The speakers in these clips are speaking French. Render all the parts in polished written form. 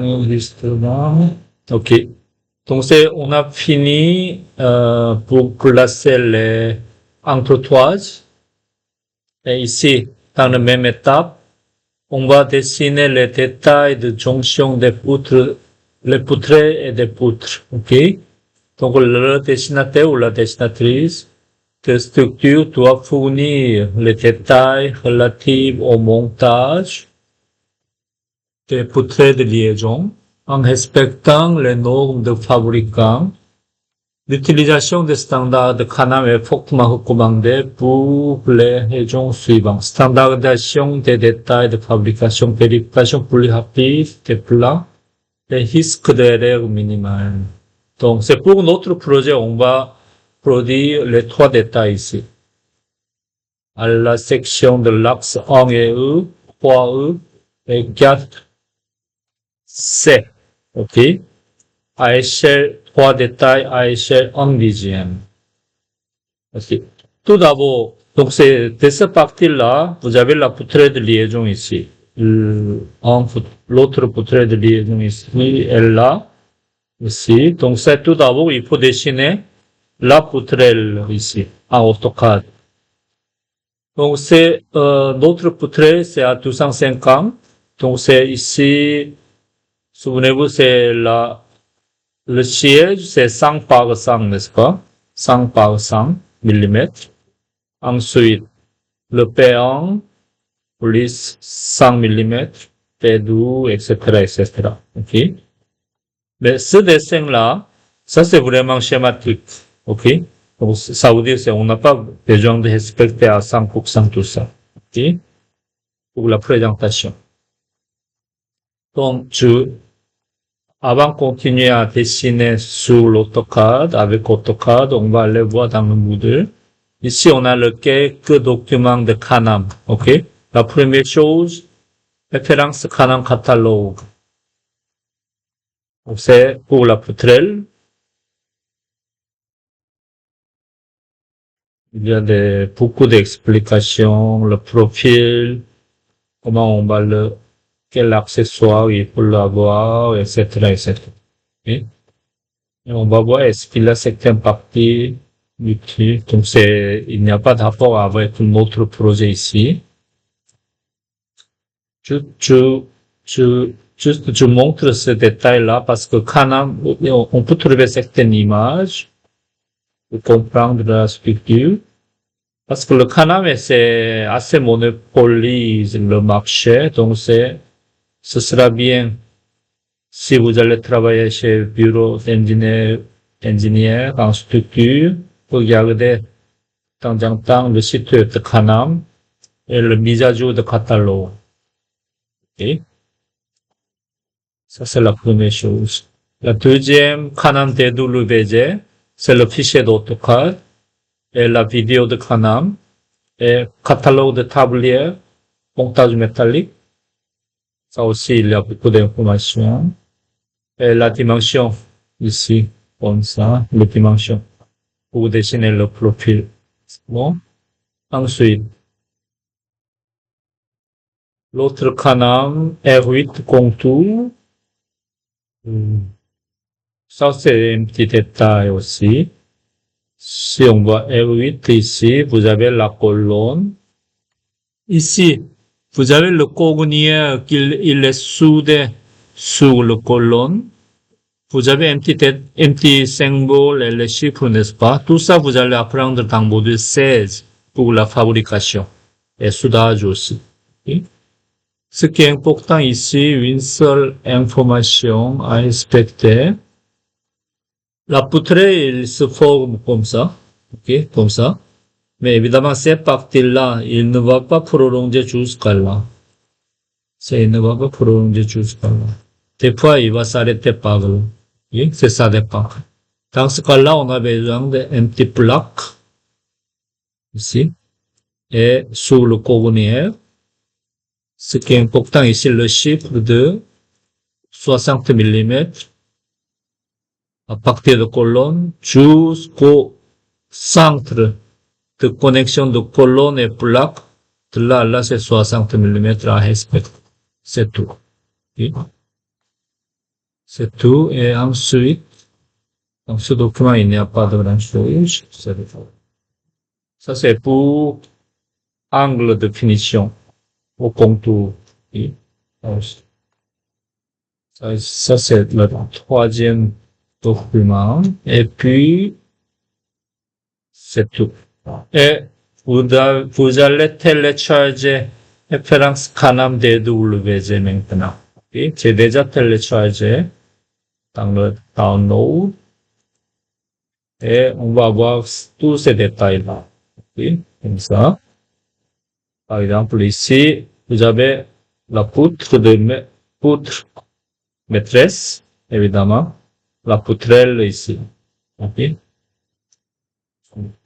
Enregistrement. OK. Donc, on a fini pour placer les entretoises. Et ici, dans la même étape, on va dessiner les détails de jonction des poutres, les poutrelles et des poutres. OK? Donc, le dessinateur ou la dessinatrice de structure doit fournir les détails relatifs au montage des poutrelles de liaison en respectant les normes de fabricant. L'utilisation des standards de Canam est fortement recommandée pour les régions suivantes. Standardisation des détails de fabrication, vérification plus rapide des plans, et risque d'erreur minimale. Donc, c'est pour notre projet, on va produire les 3 détails ici. À la section de l'axe 1 et E, 3E et 4C. OK? À échelle 3 détails à échelle 1 dixième. OK. Tout d'abord, donc c'est de cette partie-là, vous avez la poutrelle de liaison ici. L'autre poutrelle de liaison ici, elle là, ici. Donc c'est tout d'abord, il faut dessiner la poutrelle ici, en AutoCAD. Donc c'est, notre poutrelle, c'est à 250. Donc c'est ici, souvenez-vous, c'est le siège, c'est 100 par 100, n'est-ce pas? 100 par 100 millimètres. Ensuite, le P1 plus 100 millimètres, P2, etc., etc. OK? Mais ce dessin-là, ça c'est vraiment schématique. OK? Donc, ça veut dire qu'on n'a pas besoin de respecter à 100% tout ça. OK? Pour la présentation. Donc, avant de continuer à dessiner sur l'AutoCAD, avec AutoCAD, on va aller voir dans le Moodle. Ici, on a quelques documents de Canam. OK? La première chose, référence Canam catalogue. C'est pour la poutrelle. Il y a beaucoup d'explications, le profil, comment on va quel accessoire il faut l'avoir, etc., etc. Okay? Et on va voir est-ce qu'il a certaines parties utiles. Donc il n'y a pas de rapport avec notre projet ici. Je montre ce détail-là parce que Canam, on peut trouver certaines images pour comprendre la structure. Parce que le Canam, c'est assez monopolise le marché, donc ce sera bien si vous allez travailler chez bureau d'ingénieur en structure, regardez de temps en temps le site de Canam et le mise à jour de catalogue. Okay? Ça, c'est la première chose. La deuxième, Canam DWG, c'est le fichier d'AutoCAD et la vidéo de Canam et catalogue de tablier, montage métallique. Ça aussi, il y a beaucoup d'informations. Et la dimension, ici, comme ça, la dimension, pour dessiner le profil. Bon. Ensuite, l'autre Canam, R8 contour. Ça, c'est un petit détail aussi. Si on voit R8 ici, vous avez la colonne. Ici, vous avez le cornière il est soudé sur le colonne. Vous avez un petit symbole et les chiffres, n'est-ce pas? Tout ça, vous allez apprendre dans module 16 pour la fabrication et soudage aussi. Okay? Ce qui est important ici, une seule information à respecter. La poutrelle, elle se forme comme ça. OK? Comme ça. Mais évidemment, cette partie-là, il ne va pas prolonger jusqu'à là. Il ne va pas prolonger jusqu'à là. Des fois, il va s'arrêter par là. Okay? C'est ça dépend. Dans ce cas-là, on a besoin d'un petit plaque. Ici. Et sur le cornière. Ce qui est important ici, le chiffre de 60 mm à partir de colonne jusqu'au centre de connexion de colonne et plaque. De là, c'est 60 mm à respecter. C'est tout. Okay. c'est tout. Et ensuite, donc ce document, il n'y a pas de grand-chose. Ça, c'est pour angle de finition au contour. Oui. Ça, c'est le troisième document. Et puis, c'est tout. Et vous allez télécharger référence Canam DWG maintenant. Oui, j'ai déjà téléchargé dans le download. Et on va voir tous ces détails-là. Oui, comme ça. Par exemple, ici, vous avez la poutre maîtresse, évidemment. La poutrelle ici. Ok.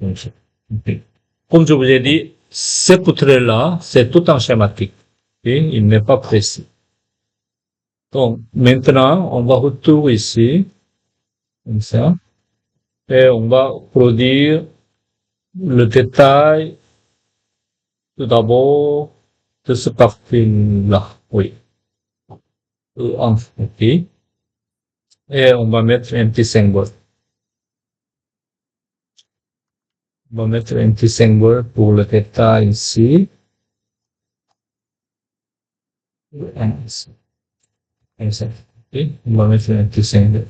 Ok. Comme je vous ai dit, ces poutrelles-là, c'est tout en schématique. Okay? Il n'est pas précis. Donc, maintenant, on va retourner ici, comme ça, et on va produire le détail, tout d'abord, de ce partie-là. Oui. Ok. Et on va mettre un petit symbole. On va mettre un petit symbole pour le détail ici. Ici. Okay. On va mettre un petit symbole.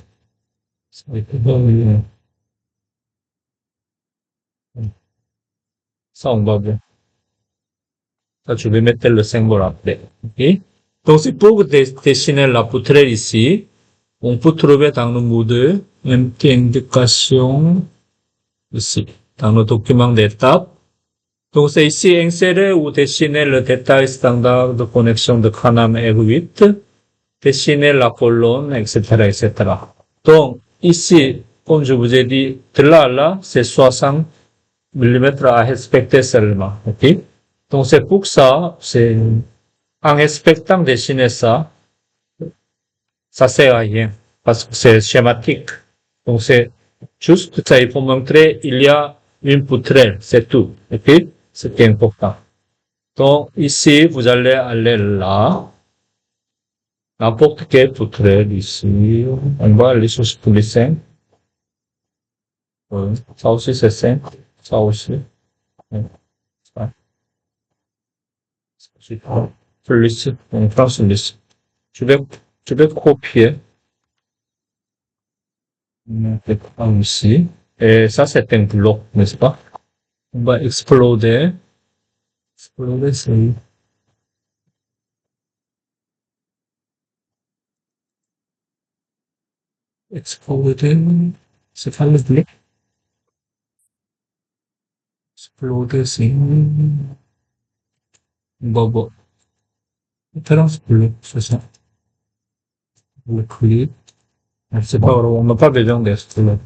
Ça, on va bien. Ça, je vais mettre le symbole après. Ok. Donc, c'est pour dessiner la poutrelle ici. On peut trouver dans le Moodle une petite indication ici, dans le document d'étape. Donc, c'est ici insérer ou dessiner le détail standard de connexion de Canam R8, dessiner la colonne, etc., etc. Donc, ici, comme je vous ai dit, de là à là, c'est 60 mm à respecter seulement. OK? Donc, c'est pour ça, c'est, en respectant dessiner ça sert à rien. Parce que c'est schématique. Donc, c'est juste ça, il faut montrer, il y a une poutrelle, c'est tout. OK? Ce qui est important. Donc, ici, vous allez aller là. N'importe quelle poutrelle ici. On va aller sur tous les 5. Oui. Ça aussi, c'est 5. Ça aussi. Oui. Ça. Plus. On prend celui-ci. Je vais copier. Je vais prendre ici. Et ça, c'est un bloc, n'est-ce pas? On va exploder. Exploder, c'est exploder. C'est pas le bloc. Exploder, c'est bon. Référence bleue, c'est ça. Le clip. C'est pas, on n'a pas besoin d'exploder.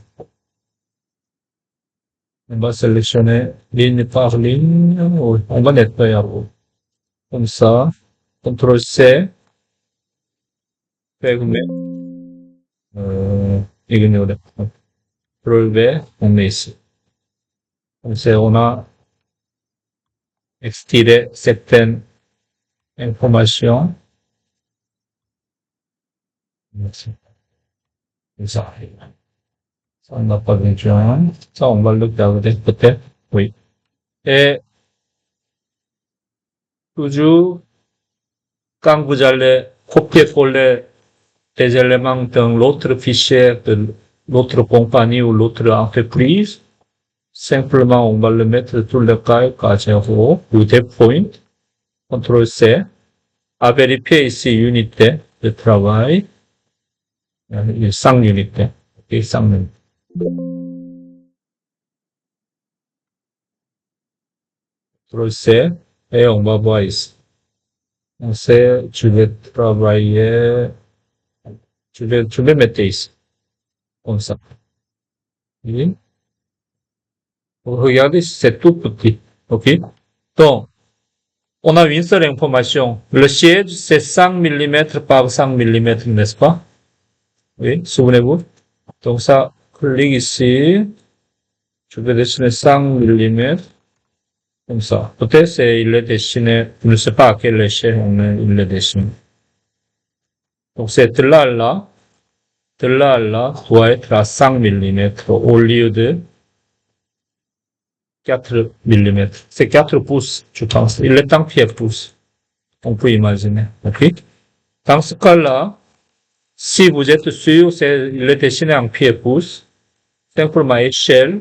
On va sélectionner ligne par ligne. Oui, on va nettoyer comme ça. CTRL C. Fermer. Ignorer. CTRL V. On met ici. Comme ça, on a extiré certaines informations. Ça, on n'a pas besoin. Ça, on va le garder peut-être. Oui. Et toujours, quand vous allez copier-coller des éléments dans l'autre fichier de l'autre compagnie ou l'autre entreprise, simplement on va le mettre tout le cas à 0 ou des points, CTRL C, à vérifier ici unité de travail, 100 unités, ok, 100 unités. CTRL C, et on va voir ici. On sait, je vais travailler, je vais mettre ici, comme ça. Oui. Regardez, c'est tout petit. OK? Donc, on a une seule information. Le siège, c'est 100 mm par 100 mm, n'est-ce pas? Oui, souvenez-vous. Donc, ça, clique ici. Je vais dessiner 100 mm. Comme ça. Peut-être il est dessiné, je ne sais pas à quelle échelle il est dessiné. Donc, c'est là. de là à là doit être à 5 mm au lieu de 4 mm. C'est 4 pouces, je pense. Il est en pied pouces. On peut imaginer. OK? Dans ce cas-là, si vous êtes sûr, il est dessiné en pied pouces, simplement échelle,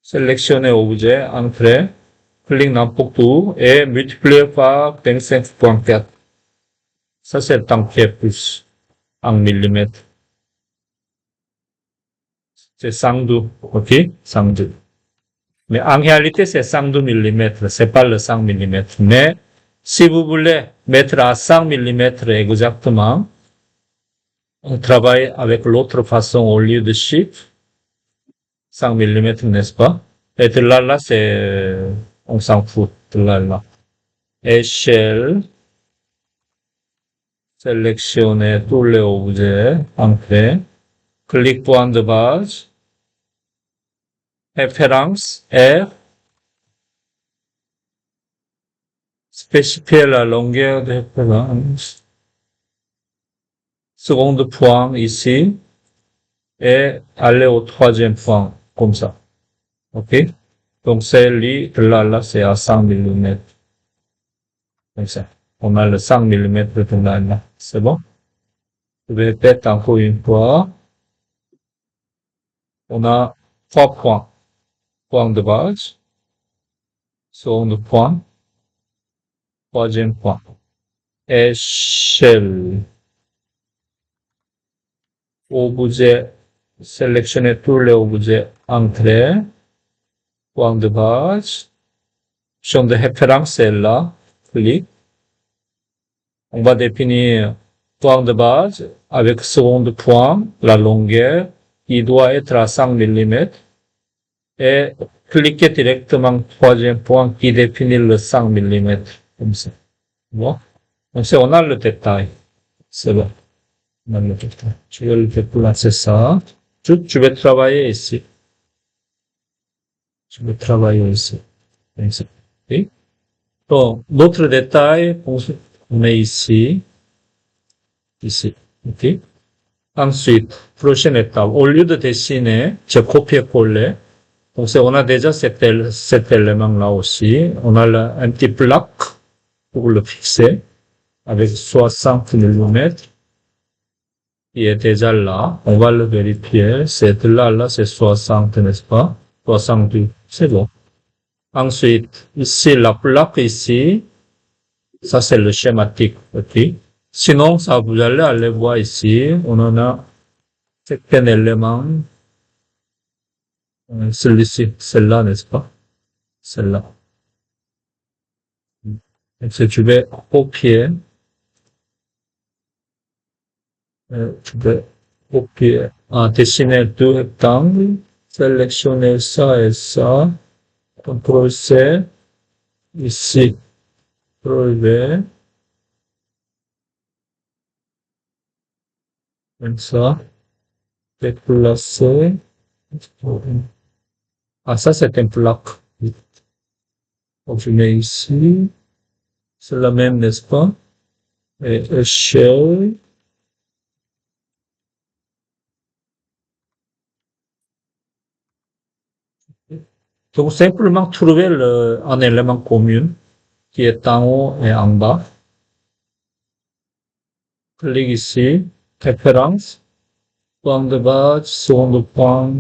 sélectionnez objet, entrée, clique n'importe où et multipliez par 25.4. Ça, c'est en pied pouces, en millimètres. C'est 102, OK? 102. Mais en réalité, c'est 102 mm, c'est pas le 100 mm. Mais si vous voulez mettre à 100 mm exactement, on travaille avec l'autre façon au lieu de chiffre, 100 mm, n'est-ce pas? Et de là, on s'en fout, de là. Échelle, sélectionnez tous les objets, entrée, clic point de base, référence, R, spécifier la longueur de référence, seconde point ici, et aller au troisième point, comme ça. OK? Donc, c'est là, c'est à 100 mm. Comme ça. On a le 100 mm de là. C'est bon? Je vais répéter encore une fois. On a 3 points. Point de base, second point, troisième point. Échelle. Objet, sélectionnez tous les objets entrée, point de base. Champ de référence est là. Clic. On va définir point de base avec second point, la longueur, qui doit être à 100 mm. Et cliquez directement troisième point qui définit le 100 mm. Comme ça. Bon. Donc, on a le détail. C'est bon. On a le détail. Je vais le déplacer ça. Je vais travailler ici. Je vais travailler ici. Comme ça. Okay. Donc, d'autres détails, on met ici. Ici. OK? Ensuite, prochaine étape. Au lieu de dessiner, je copie-coller. Donc, on a déjà cet élément-là aussi. On a un petit plaque pour le fixer avec 60 mm qui est déjà là. On va le vérifier. C'est là, c'est 60, n'est-ce pas? 62. C'est bon. Ensuite, ici, la plaque ici, ça c'est le schématique. OK? Sinon, ça, vous allez aller voir ici. On en a certains éléments. Celui-ci, celle-là, n'est-ce pas? Celle-là. Donc, si tu vais copier, tu vais copier, dessiner deux rectangles, sélectionner ça et ça, CTRL C, ici, CTRL V, comme ça, déplacer. Ah, ça c'est un plaque. Donc, je mets ici, c'est la même, n'est-ce pas? Et échelle. Donc, simplement trouver un élément commun qui est en haut et en bas. Clique ici, référence, point de base, second point,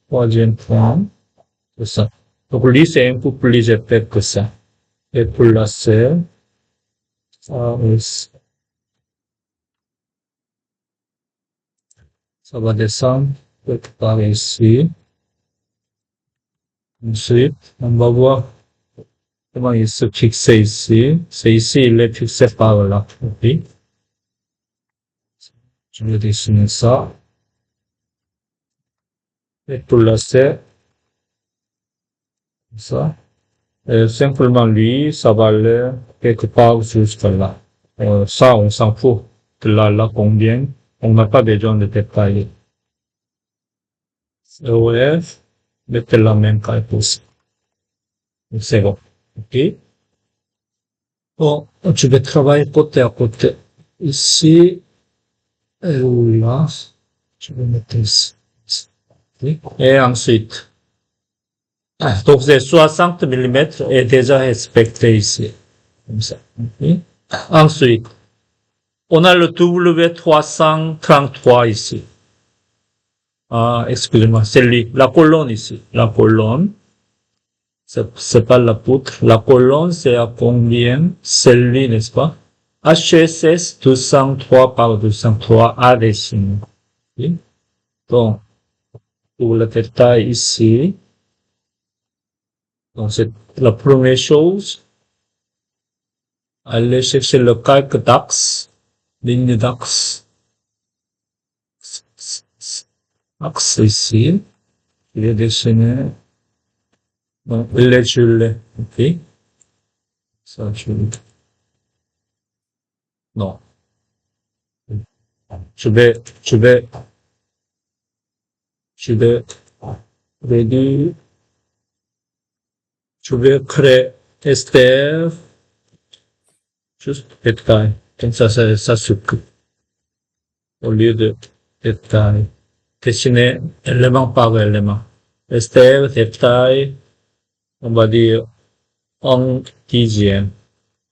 troisième point, c'est ça. Donc, lui, c'est un peu plus épais que ça. Et pour la C, ça va descendre quelque part ici. Ensuite, on va voir comment il se fixe ici. C'est ici, il est fixé par là. Okay. Je vais dessiner ça. Et pour la C, ça. Et simplement lui, ça va aller quelque part jusque là. Ça, on s'en fout. De là, combien. On n'a pas besoin de détailler. EOF, mettez la même taille aussi. C'est bon. OK? Bon, je vais travailler côté à côté. Ici, et là, je vais mettre ici. Et ensuite, donc c'est 60 mm est déjà respecté ici. Comme ça. Okay. Ensuite, on a le W333 ici. Ah, excusez-moi, c'est lui. La colonne ici. La colonne. C'est pas la poutre. La colonne, c'est à combien? C'est lui, n'est-ce pas? HSS 203 par 203 à décimaux. Okay. Donc, pour le détail ici, donc c'est la première chose. Allez chercher le calque d'axe, ligne d'axe. Axe ici. Il est dessiné. Donc, il est gelé. Ok. Ça, non. Je vais réduire. Je vais créer STR. Juste détail. Comme ça suffit. Au lieu de détail. Dessiner élément par élément. STR, détail. On va dire en dixième.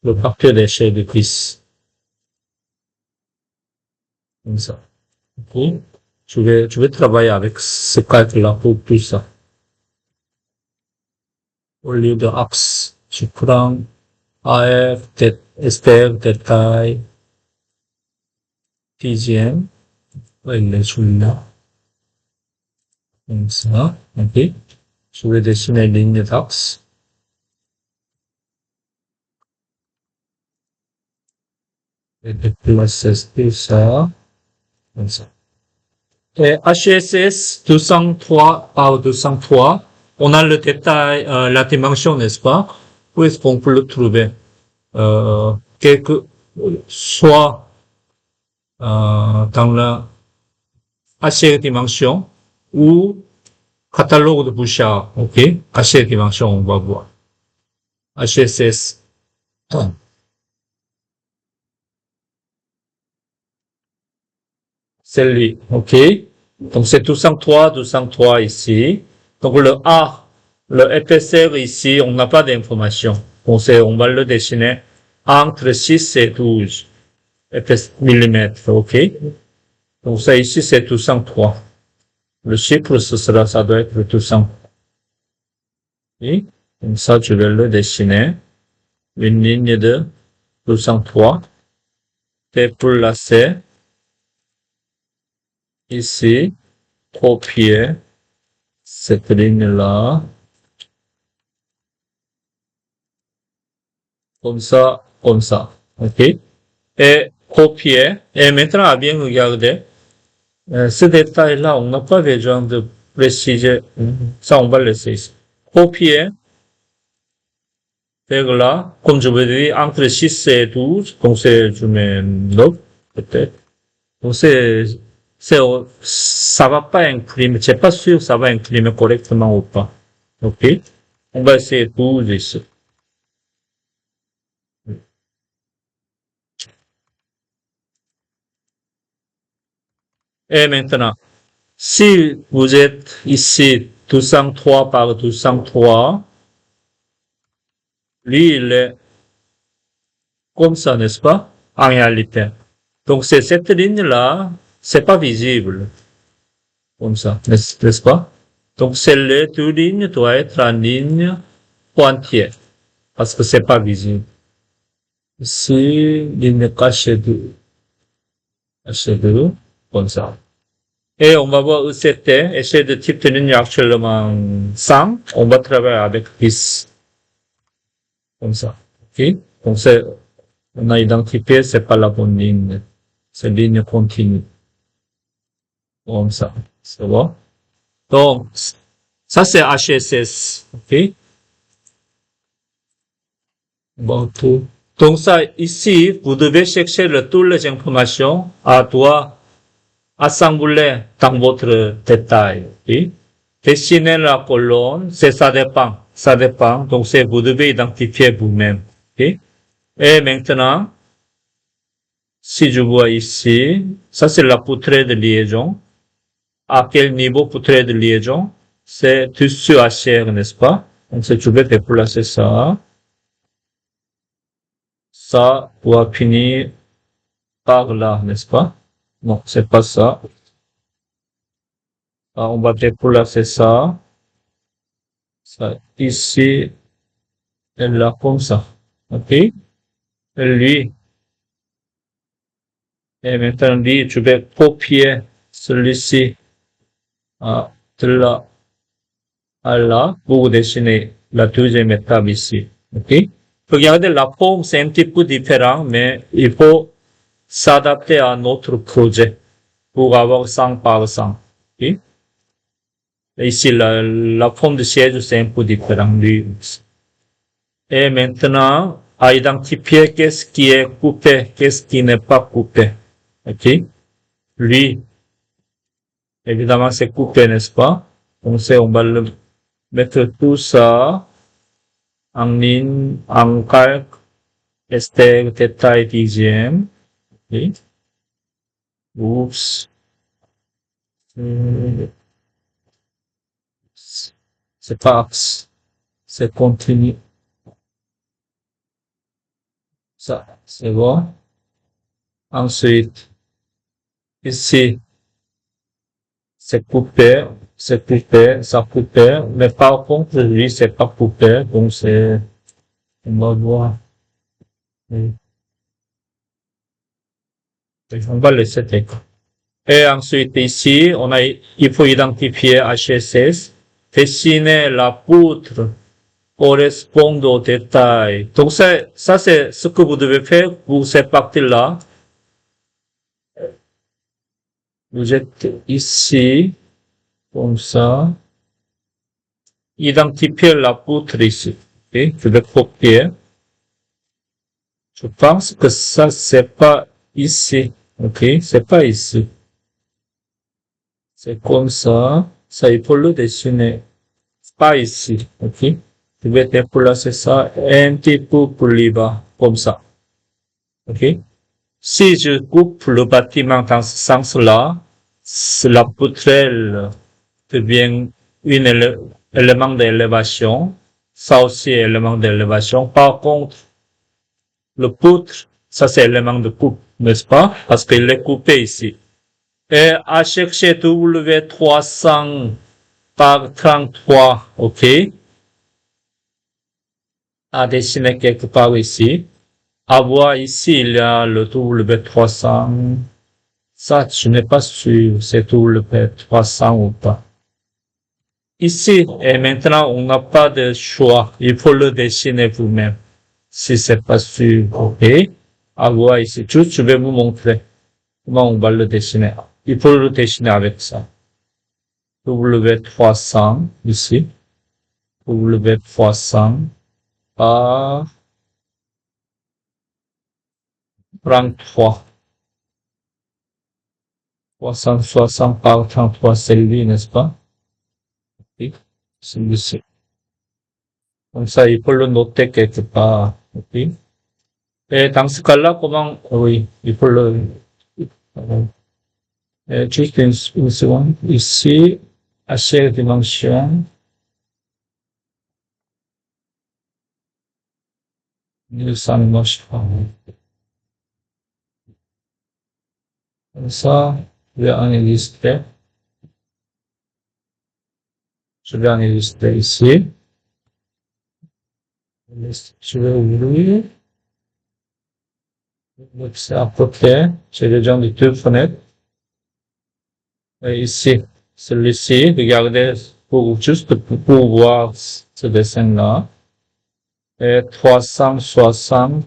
Le papier d'échelle de 10. Comme ça. Ok. Je vais travailler avec ce calque-là pour tout ça. Au lieu de axe, je prends AF, STR, détail, dixième. Il est celui-là. Comme ça. Ok. Je vais dessiner une ligne d'axe. Et déplacer tout ça. Comme ça. Et HSS 203 par 203, on a le détail, la dimension, n'est-ce pas? Où est-ce qu'on peut le trouver? Soit dans la HL dimension ou catalogue de Bouchard, ok? HL dimension, on va voir. HSS. C'est lui, ok? Donc c'est 203 ici. Donc le A, le épaisseur ici, on n'a pas d'information. On va le dessiner entre 6 et 12 millimètres, ok? Donc ça ici c'est 203. Le chiffre ça doit être 200. Et comme ça je vais le dessiner. Une ligne de 203. Déplacer. Ici, copier cette ligne-là, comme ça, ok? Et copier, et maintenant à bien regarder, ce détail-là, on n'a pas besoin de préciser, ça on va laisser ici. Copier, vers là, comme je vous dis, entre 6 et 12, donc je mets 9, peut-être. Donc ça va pas imprimer, c'est pas sûr ça va imprimer correctement ou pas. Ok? On va essayer tout ici. Et maintenant, si vous êtes ici 203 par 203, lui, il est comme ça, n'est-ce pas? En réalité. Donc, c'est cette ligne-là, c'est pas visible. Comme ça, n'est-ce pas? Donc, les deux lignes doivent être en ligne pointillée. Parce que c'est pas visible. Ici, ligne cachée de, comme ça. Et on va voir ECT, essai de type de ligne actuellement 100. On va travailler avec 10. Comme ça. OK? Donc on a identifié, c'est pas la bonne ligne. C'est ligne continue. Comme ça. C'est bon? Donc, ça c'est HSS. OK? Bon, tout. Donc ça, ici, vous devez chercher toutes les informations à toi assembler dans votre détail. Okay? Dessiner la colonne, ça dépend. Ça dépend. Donc, vous devez identifier vous-même. Okay? Et maintenant, si je vois ici, ça c'est la poutrelle de liaison. À quel niveau poutrelle de liaison? C'est dessus HR, n'est-ce pas? Donc, si je vais déplacer ça, ça doit finir par là, n'est-ce pas? Non, c'est pas ça. Ah, on va déplacer ça. Ça ici et là comme ça. OK? Et lui, et maintenant lui, je vais copier celui-ci de là à là pour dessiner la deuxième étape ici. OK? Regardez, la forme, c'est un petit peu différent, mais il faut s'adapter à notre projet pour avoir 100 par 100. OK? Et ici, la forme de siège, c'est un peu différent. Lui. Et maintenant, à identifier qu'est-ce qui est coupé, qu'est-ce qui n'est pas coupé. OK? Lui, évidemment, c'est coupé, n'est-ce pas? Donc, on va le mettre tout ça en ligne, en calque, Esther, détail, dixième. OK? Oups. C'est pas axe. C'est continu. Ça, c'est bon. Ensuite, ici, c'est coupé, ça coupé, mais par contre, lui, c'est pas coupé, donc on va voir. On va laisser tel. Et ensuite, ici, il faut identifier HSS, dessiner la poutre correspond au détail. Donc, ça, c'est ce que vous devez faire pour cette partie-là. Vous êtes ici, comme ça. Identifier la poutre ici. Okay? Je vais copier. Je pense que ça, c'est pas ici. OK? C'est pas ici. C'est comme ça. Ça, il faut le dessiner. Pas ici. OK? Je vais déplacer ça un petit peu plus bas. Comme ça. OK? Si je coupe le bâtiment dans ce sens-là, la poutrelle devient un élément d'élévation. Ça aussi est élément d'élévation. Par contre, le poutre, ça c'est élément de coupe, n'est-ce pas? Parce qu'il est coupé ici. Et à chercher W300 par 33, OK? À dessiner quelque part ici. À voir ici, il y a le W300. Ça, je n'ai pas sûr, c'est W300 ou pas. Ici, et maintenant, on n'a pas de choix. Il faut le dessiner vous-même. Si c'est pas sûr, OK? À voir ici. Juste, je vais vous montrer comment on va le dessiner. Il faut le dessiner avec ça. W300, ici. W300 par 33. 360 par 33, c'est lui, n'est-ce pas? OK? C'est celui-ci. Comme ça, il faut le noter quelque part. OK? Et dans ce cas-là, comment, oui, il faut juste une seconde. Ici, à chaque dimension, 200 ne marche pas. Comme ça, je vais enregistrer. Je vais enregistrer ici. Je vais ouvrir. C'est à côté. J'ai déjà les deux fenêtres. Et ici, celui-ci, regardez, juste pour voir ce dessin-là. Et 360,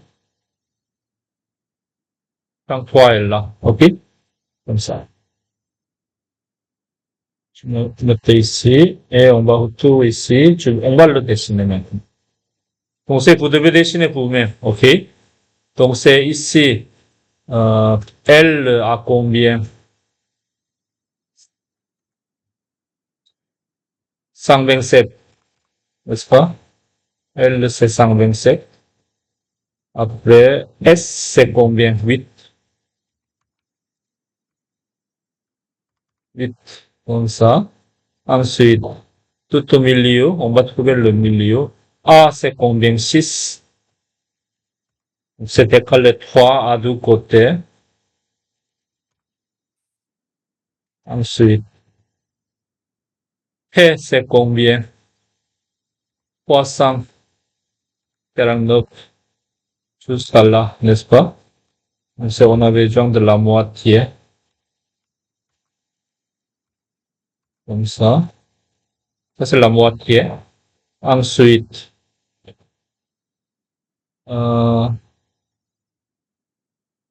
33 est là. OK? Comme ça. Je me mets ici et on va retourner ici. On va le dessiner maintenant. Donc, vous devez dessiner vous-même. OK? Donc, c'est ici. L à combien? 127, n'est-ce pas? L, c'est 127. Après, S, c'est combien? 8. 8, comme ça. Ensuite, tout au milieu, on va trouver le milieu. A, c'est combien? 6. C'est égal 3 à deux côtés. Ensuite, P, c'est combien? 349 jusqu'à là, n'est-ce pas? On avait besoin de la moitié. Comme ça. Ça, c'est la moitié. Ensuite,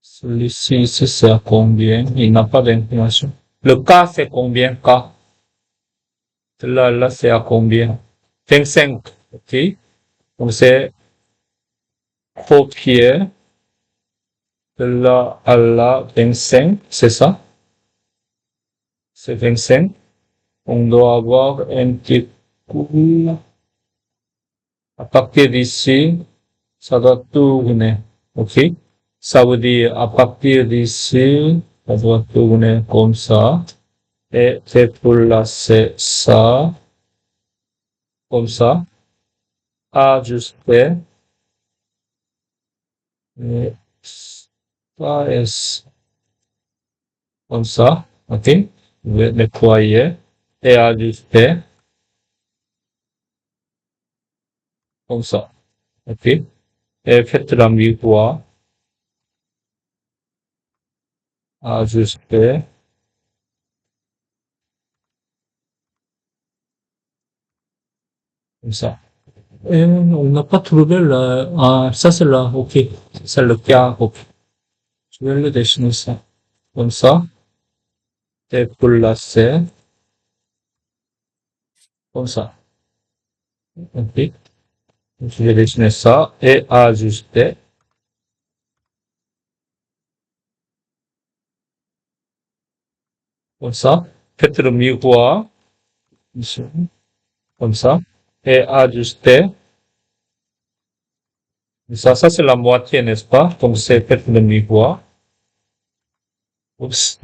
celui-ci, c'est à combien? Il n'a pas d'information. Le K, c'est combien? K. Là, c'est à combien? 25. OK? Donc, c'est copier de là à là, 25. C'est ça? C'est 25. On doit avoir un petit coup. À partir d'ici, ça doit tourner. OK? Ça veut dire, à partir d'ici, ça doit tourner comme ça. Et c'est pour placer ça, comme ça. Ajuster. Et ça est comme ça. OK? Je vais nettoyer et ajuster comme ça. OK? Et faites la miroir. Ajuster. Comme ça. Et on n'a pas trouvé le, ah, ça c'est là, ok. C'est le cas, ok. Je vais le dessiner ça. Comme ça. Et pour lasser. Comme ça. Ok. Je vais dessiner ça et ajuster. Comme ça. Faites le miroir. Ici. Comme ça. Et ajuster. Ça c'est la moitié, n'est-ce pas? Donc c'est faites le miroir. Oups.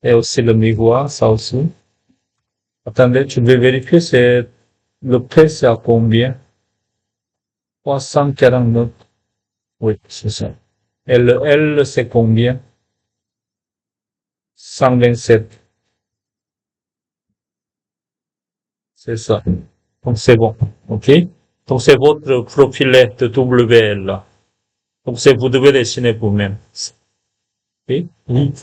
Et aussi le miroir, ça aussi. Attendez, je vais vérifier, c'est, le prix c'est à combien? 349. Oui, c'est ça. Et le L, c'est combien? 127. C'est ça. Donc, c'est bon. OK? Donc, c'est votre profilet de WL, là. Donc, c'est, vous devez dessiner vous-même. OK? Oui.